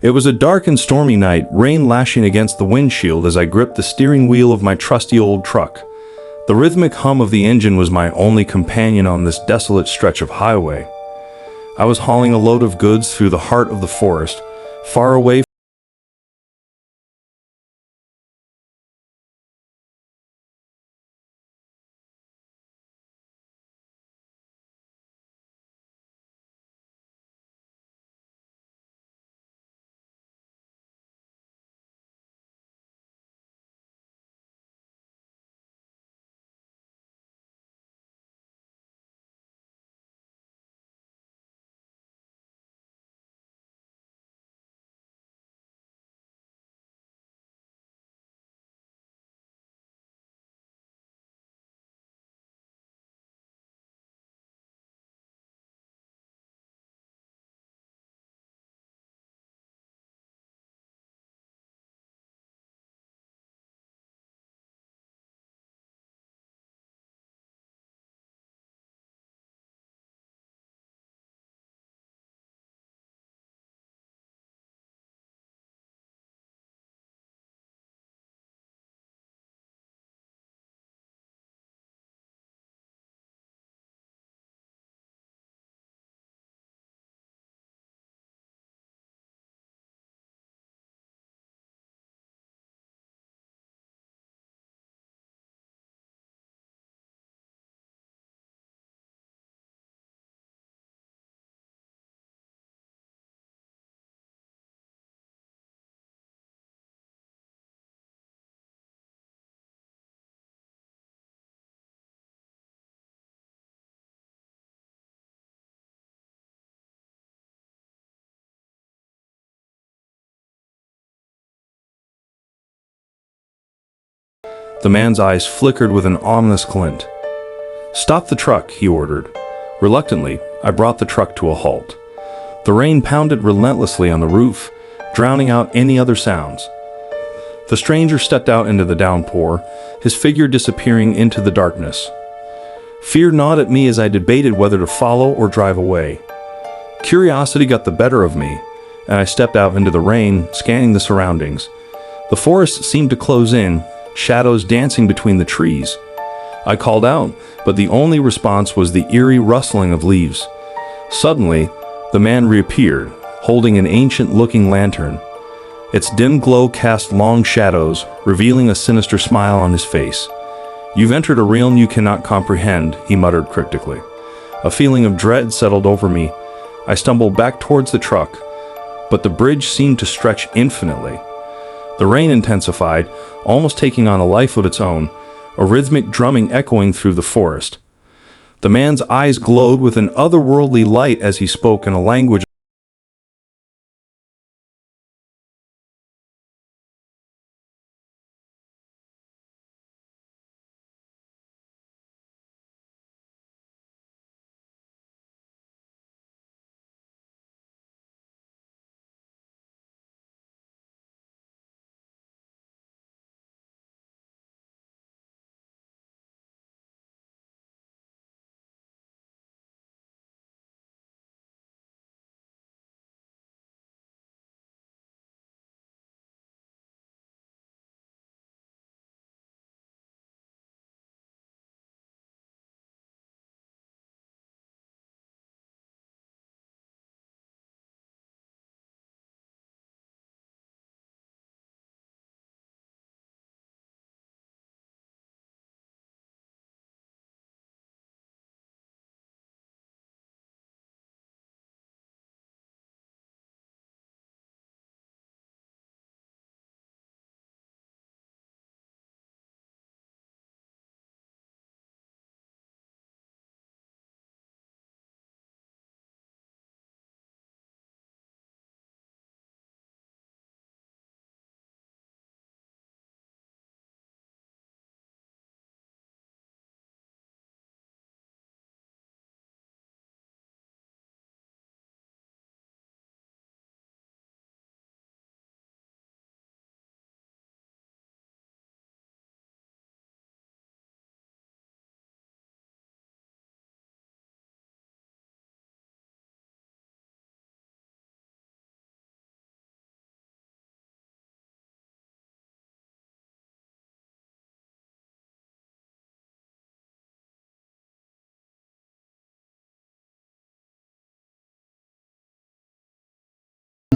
It was a dark and stormy night, rain lashing against the windshield as I gripped the steering wheel of my trusty old truck. The rhythmic hum of the engine was my only companion on this desolate stretch of highway. I was hauling a load of goods through the heart of the forest, far away. The man's eyes flickered with an ominous glint. "Stop the truck," he ordered. Reluctantly, I brought the truck to a halt. The rain pounded relentlessly on the roof, drowning out any other sounds. The stranger stepped out into the downpour, his figure disappearing into the darkness. Fear gnawed at me as I debated whether to follow or drive away. Curiosity got the better of me, and I stepped out into the rain, scanning the surroundings. The forest seemed to close in, shadows dancing between the trees. I called out, but the only response was the eerie rustling of leaves. Suddenly, the man reappeared, holding an ancient-looking lantern. Its dim glow cast long shadows, revealing a sinister smile on his face. "You've entered a realm you cannot comprehend," he muttered cryptically. A feeling of dread settled over me. I stumbled back towards the truck, but the bridge seemed to stretch infinitely. The rain intensified, almost taking on a life of its own, a rhythmic drumming echoing through the forest. The man's eyes glowed with an otherworldly light as he spoke in a language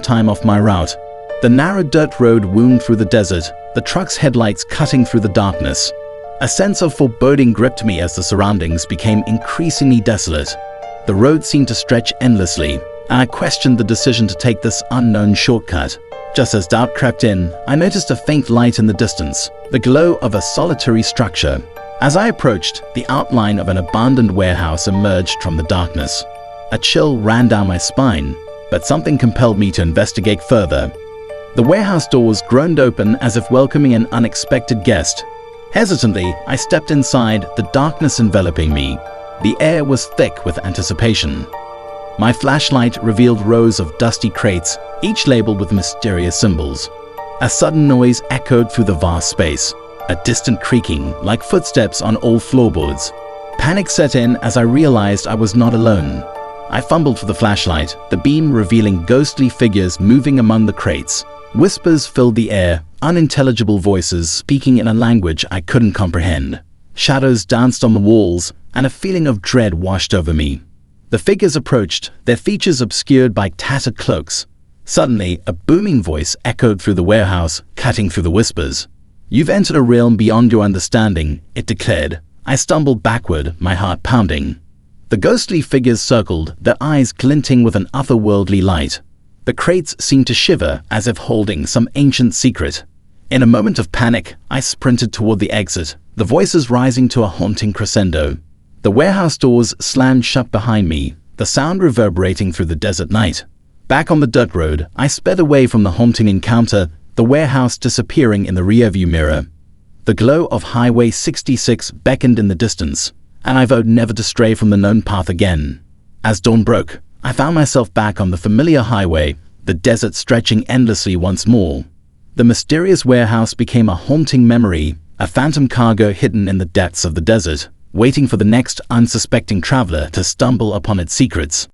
time off my route. The narrow dirt road wound through the desert, the truck's headlights cutting through the darkness. A sense of foreboding gripped me as the surroundings became increasingly desolate. The road seemed to stretch endlessly, and I questioned the decision to take this unknown shortcut. Just as doubt crept in, I noticed a faint light in the distance, the glow of a solitary structure. As I approached, the outline of an abandoned warehouse emerged from the darkness. A chill ran down my spine, but something compelled me to investigate further. The warehouse doors groaned open as if welcoming an unexpected guest. Hesitantly, I stepped inside, the darkness enveloping me. The air was thick with anticipation. My flashlight revealed rows of dusty crates, each labeled with mysterious symbols. A sudden noise echoed through the vast space, a distant creaking like footsteps on old floorboards. Panic set in as I realized I was not alone. I fumbled for the flashlight, the beam revealing ghostly figures moving among the crates. Whispers filled the air, unintelligible voices speaking in a language I couldn't comprehend. Shadows danced on the walls, and a feeling of dread washed over me. The figures approached, their features obscured by tattered cloaks. Suddenly, a booming voice echoed through the warehouse, cutting through the whispers. "You've entered a realm beyond your understanding," it declared. I stumbled backward, my heart pounding. The ghostly figures circled, their eyes glinting with an otherworldly light. The crates seemed to shiver as if holding some ancient secret. In a moment of panic, I sprinted toward the exit, the voices rising to a haunting crescendo. The warehouse doors slammed shut behind me, the sound reverberating through the desert night. Back on the dirt road, I sped away from the haunting encounter, the warehouse disappearing in the rearview mirror. The glow of Highway 66 beckoned in the distance, and I vowed never to stray from the known path again. As dawn broke, I found myself back on the familiar highway, the desert stretching endlessly once more. The mysterious warehouse became a haunting memory, a phantom cargo hidden in the depths of the desert, waiting for the next unsuspecting traveler to stumble upon its secrets.